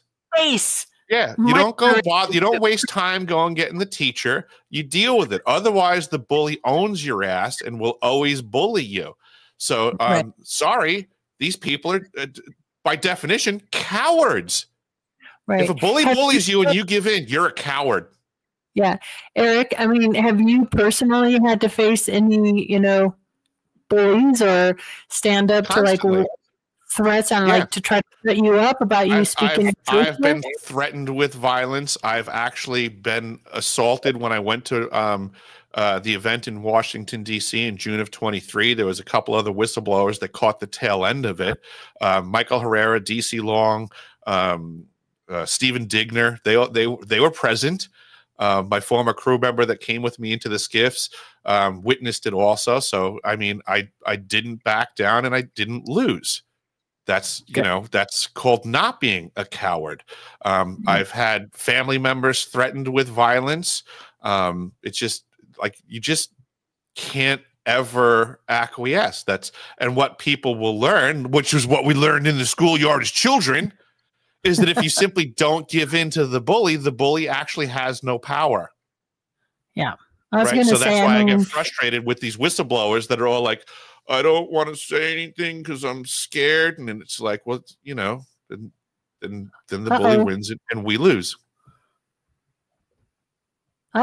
Yeah, you don't go bother. You don't waste time going getting the teacher. You deal with it. Otherwise, the bully owns your ass and will always bully you. So, sorry, these people are, by definition, cowards. Right. If a bully bullies you and you give in, you're a coward.
Yeah, Eric. I mean, have you personally had to face any, you know, bullies or stand up to like threats and like to try to set you up about you speaking?
I've been threatened with violence. I've actually been assaulted when I went to the event in Washington, D.C. in June of 23. There was a couple other whistleblowers that caught the tail end of it. Michael Herrera, D.C. Long, Stephen Digner, they were present. My former crew member that came with me into the skiffs witnessed it also. So, I mean, I didn't back down and I didn't lose. That's, you know, that's called not being a coward. I've had family members threatened with violence. It's just like, you just can't ever acquiesce. And what people will learn, which is what we learned in the schoolyard as children, is that if you simply don't give in to the bully actually has no power.
Yeah. I was going to say,
that's why I get frustrated with these whistleblowers that are all like, I don't want to say anything because I'm scared. And then it's like, well, you know, then the bully wins and we lose.
We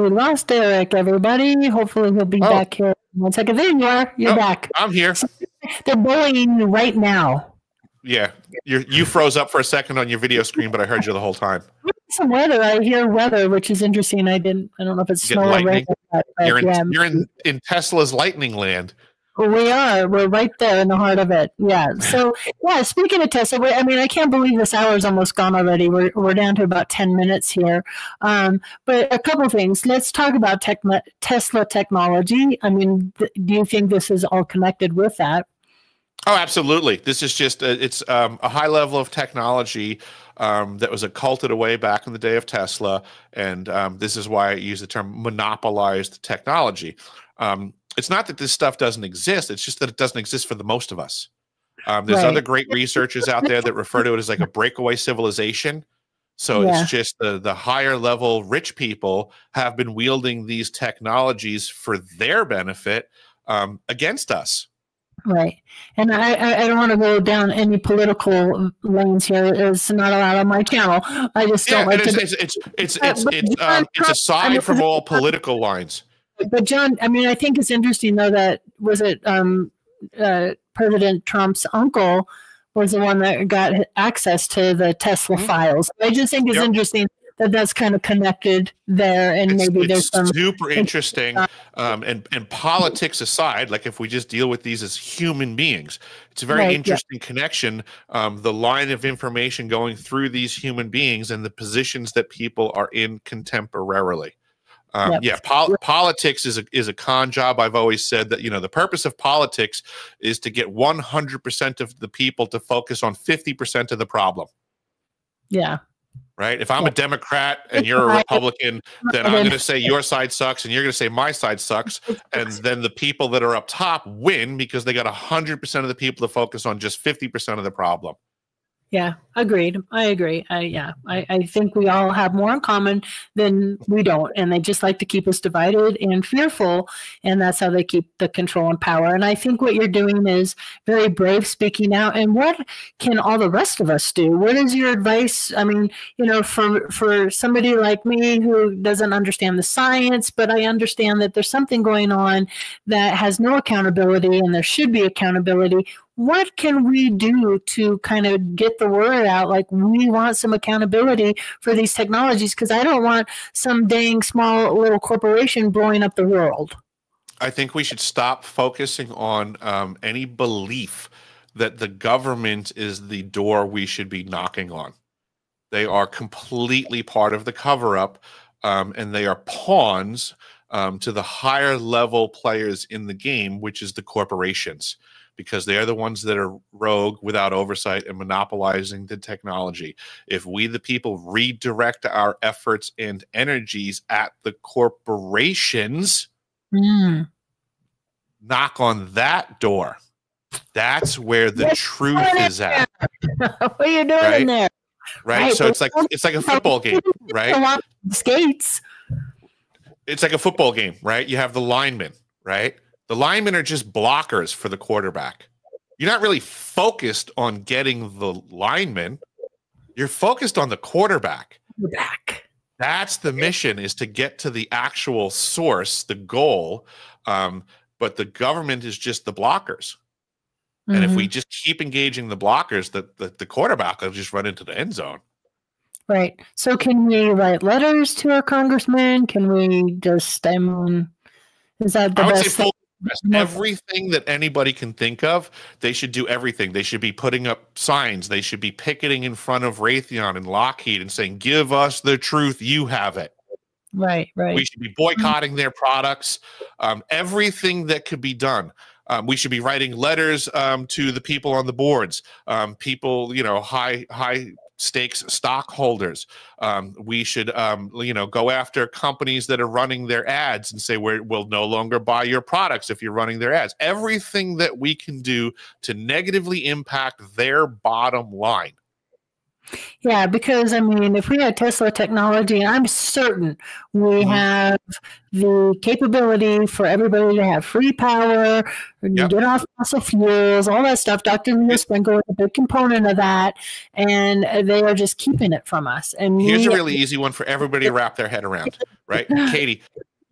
lost Eric, everybody. Hopefully he'll be back here in 1 second. There you are. You're back.
I'm here.
So they're bullying you right now.
Yeah. You froze up for a second on your video screen, but I heard you the whole time.
Some weather. I hear weather, which is interesting. I don't know if it's snow or rain.
You're in Tesla's lightning land.
We are. We're right there in the heart of it. Yeah. So, yeah, speaking of Tesla, I can't believe this hour is almost gone already. We're down to about 10 minutes here. But a couple of things. Let's talk about Tesla technology. I mean, do you think this is all connected with that?
Oh, absolutely. This is just it's a high level of technology that was occulted away back in the day of Tesla. And this is why I use the term monopolized technology. It's not that this stuff doesn't exist. It's just that it doesn't exist for the most of us. There's other great researchers out there that refer to it as like a breakaway civilization. So it's just the higher level rich people have been wielding these technologies for their benefit against us.
Right. And I don't want to go down any political lanes here. It's not allowed on my channel. I just don't like
it's aside from all political lines.
But John, I mean, I think it's interesting though that President Trump's uncle was the one that got access to the Tesla files. I just think it's interesting that that's kind of connected there, and maybe there's some
super interesting. And politics aside, like if we just deal with these as human beings, it's a very interesting connection. The line of information going through these human beings and the positions that people are in contemporarily. Politics is a con job. I've always said that, the purpose of politics is to get 100% of the people to focus on 50% of the problem.
Yeah.
Right. If I'm a Democrat and you're a Republican, then I'm going to say your side sucks and you're going to say my side sucks. And then the people that are up top win because they got 100% of the people to focus on just 50% of the problem.
Yeah, agreed. I agree. I think we all have more in common than we don't. And they just like to keep us divided and fearful. And that's how they keep the control and power. And I think what you're doing is very brave, speaking out. And what can all the rest of us do? What is your advice? I mean, for somebody like me who doesn't understand the science, but I understand that there's something going on that has no accountability and there should be accountability. What can we do to kind of get the word out? Like, we want some accountability for these technologies, because I don't want some dang small little corporation blowing up the world.
I think we should stop focusing on any belief that the government is the door we should be knocking on. They are completely part of the cover-up, and they are pawns to the higher level players in the game, which is the corporations, because they are the ones that are rogue without oversight and monopolizing the technology. If we, the people, redirect our efforts and energies at the corporations, knock on that door. That's where the truth is at.
What are you doing in there?
Right. So it's like a football game, right?
Skates.
It's like a football game, right? You have the linemen, right? The linemen are just blockers for the quarterback. You're not really focused on getting the linemen. You're focused on the quarterback. That's the mission, is to get to the actual source, the goal. But the government is just the blockers. And if we just keep engaging the blockers, the quarterback will just run into the end zone.
Right. So can we write letters to our congressman? Can we just, is that the best thing?
Everything that anybody can think of, they should do everything. They should be putting up signs. They should be picketing in front of Raytheon and Lockheed and saying, give us the truth. You have it.
Right.
We should be boycotting their products. Everything that could be done. We should be writing letters to the people on the boards, people, high stakes stockholders. We should, go after companies that are running their ads and say, we'll no longer buy your products if you're running their ads. Everything that we can do to negatively impact their bottom line.
Yeah, because if we had Tesla technology, I'm certain we have the capability for everybody to have free power, get off fossil fuels, all that stuff. Dr. Neil Sprinkle is a big component of that, and they are just keeping it from us. And
here's a really easy one for everybody to wrap their head around, right? Katie,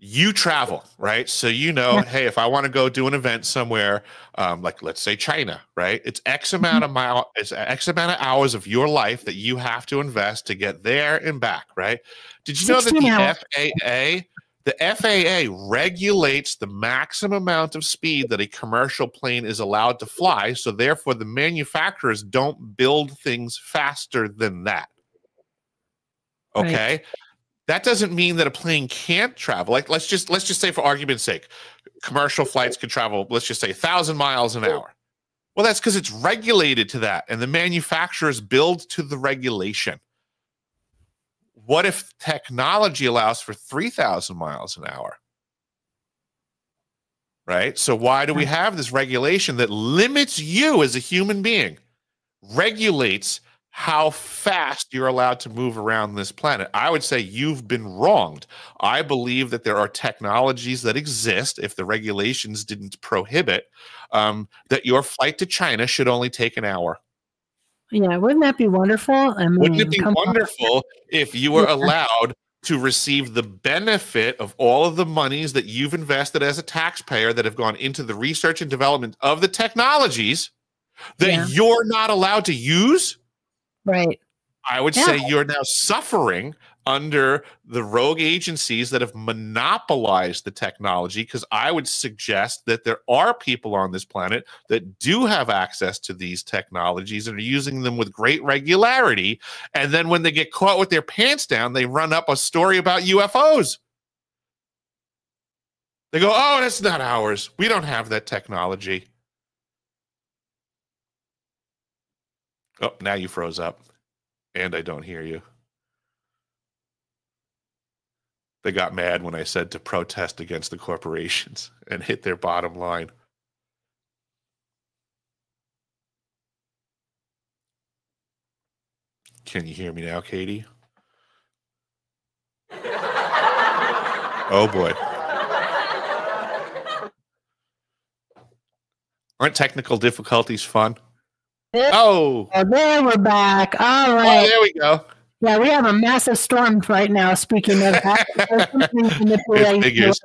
you travel, right? So hey, if I want to go do an event somewhere, like let's say China, right? It's X amount of hours of your life that you have to invest to get there and back, right? Did you know that the FAA regulates the maximum amount of speed that a commercial plane is allowed to fly, so therefore the manufacturers don't build things faster than that. Okay? Right. That doesn't mean that a plane can't travel. Like let's just say, for argument's sake, commercial flights could travel, let's just say 1,000 miles an hour. Well, that's because it's regulated to that, and the manufacturers build to the regulation. What if technology allows for 3,000 miles an hour? Right? So why do we have this regulation that limits you as a human being, regulates how fast you're allowed to move around this planet. I would say you've been wronged. I believe that there are technologies that exist, if the regulations didn't prohibit, that your flight to China should only take an hour.
Yeah, wouldn't that be wonderful? I mean,
wouldn't it be wonderful if you were allowed to receive the benefit of all of the monies that you've invested as a taxpayer that have gone into the research and development of the technologies that you're not allowed to use?
Right.
I would say you're now suffering under the rogue agencies that have monopolized the technology, because I would suggest that there are people on this planet that do have access to these technologies and are using them with great regularity. And then when they get caught with their pants down, they run up a story about UFOs. They go, oh, that's not ours. We don't have that technology. Oh, now you froze up. And I don't hear you. They got mad when I said to protest against the corporations and hit their bottom line. Can you hear me now, Katie? Oh, boy. Aren't technical difficulties fun? Oh,
there we're back. All right.
Oh, there we go.
Yeah, we have a massive storm right now, speaking of that.
It figures.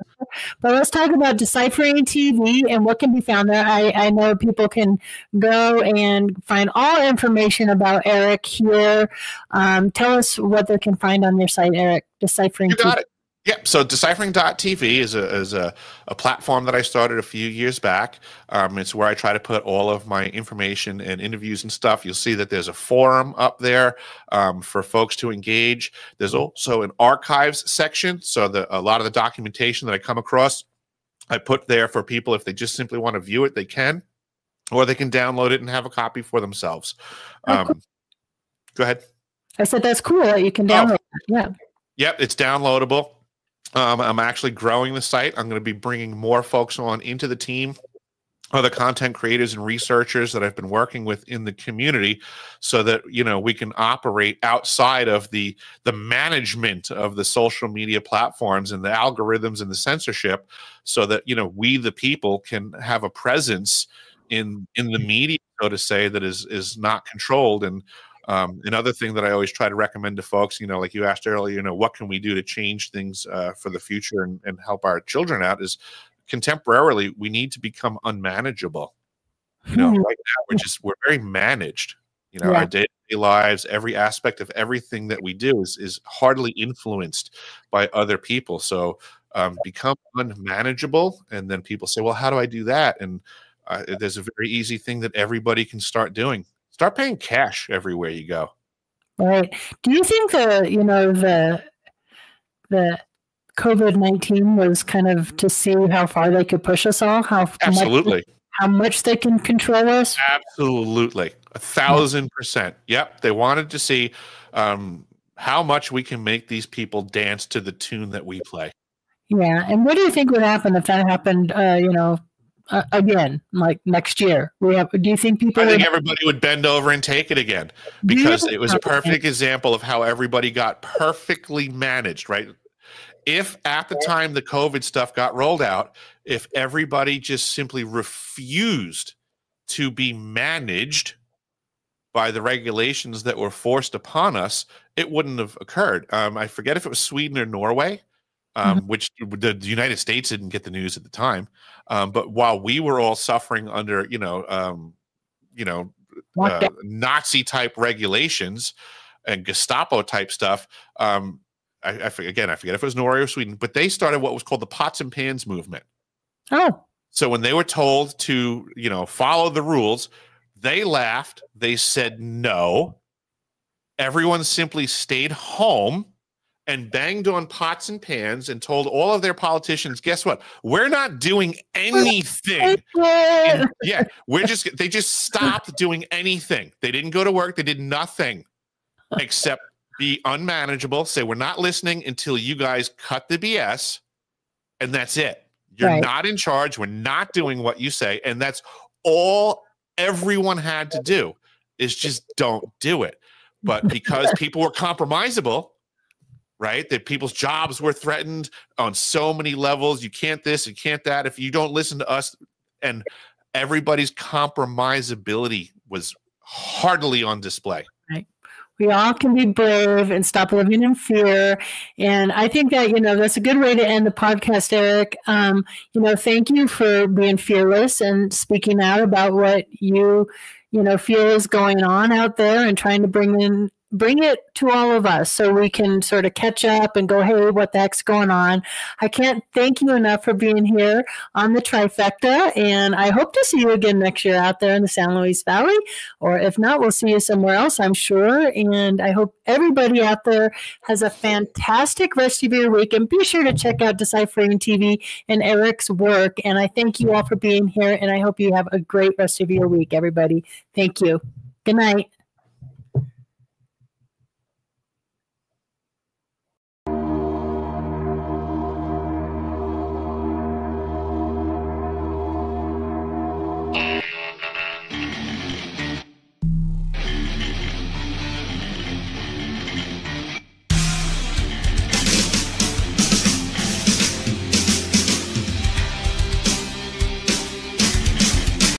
But let's talk about Deciphering TV and what can be found there. I know people can go and find all information about Eric here. Tell us what they can find on their site, Eric. Deciphering
You got
TV.
it. Yep. So deciphering.tv is a platform that I started a few years back. It's where I try to put all of my information and interviews and stuff. You'll see that there's a forum up there for folks to engage. There's also an archives section. So a lot of the documentation that I come across, I put there for people if they just simply want to view it, they can, or they can download it and have a copy for themselves. Cool. Go ahead.
I said that's cool that you can download. Yeah.
Yep, it's downloadable. I'm actually growing the site. I'm going to be bringing more folks on into the team, other content creators and researchers that I've been working with in the community, so that we can operate outside of the management of the social media platforms and the algorithms and the censorship, so that we the people can have a presence in the media, so to say, that is not controlled. And another thing that I always try to recommend to folks, like you asked earlier, what can we do to change things for the future and help our children out, is contemporarily we need to become unmanageable. Right now we're very managed. Our day-to-day lives, every aspect of everything that we do is hardly influenced by other people. So become unmanageable, and then people say, well, how do I do that? And there's a very easy thing that everybody can start doing. Start paying cash everywhere you go.
Right. Do you think the COVID-19 was kind of to see how far they could push us all?
Absolutely.
How much they can control us?
Absolutely. 1,000%. Yep. They wanted to see how much we can make these people dance to the tune that we play.
Yeah. And what do you think would happen if that happened, again, like next year? Do you think people?
I think everybody would bend over and take it again, because it was a perfect example of how everybody got perfectly managed, right? If at the time the COVID stuff got rolled out, if everybody just simply refused to be managed by the regulations that were forced upon us, it wouldn't have occurred. I forget if it was Sweden or Norway. Which the United States didn't get the news at the time. But while we were all suffering under, Nazi type regulations and Gestapo type stuff, I forget if it was Norway or Sweden, but they started what was called the pots and pans movement.
Oh.
So when they were told to, follow the rules, they laughed. They said no. Everyone simply stayed home and banged on pots and pans and told all of their politicians, guess what? We're not doing anything. They just stopped doing anything. They didn't go to work. They did nothing except be unmanageable, say, we're not listening until you guys cut the BS. And that's it. You're not in charge. We're not doing what you say. And that's all everyone had to do, is just don't do it. But because people were compromisable, right? That people's jobs were threatened on so many levels. You can't this, you can't that. If you don't listen to us, and everybody's compromisability was heartily on display.
Right. We all can be brave and stop living in fear. And I think that, that's a good way to end the podcast, Eric. Thank you for being fearless and speaking out about what you feel is going on out there and trying to bring it to all of us so we can sort of catch up and go, hey, what the heck's going on? I can't thank you enough for being here on the Trifecta, and I hope to see you again next year out there in the San Luis Valley, or if not, we'll see you somewhere else, I'm sure. And I hope everybody out there has a fantastic rest of your week, and be sure to check out Deciphering TV and Eric's work. And I thank you all for being here, and I hope you have a great rest of your week, everybody. Thank you. Good night.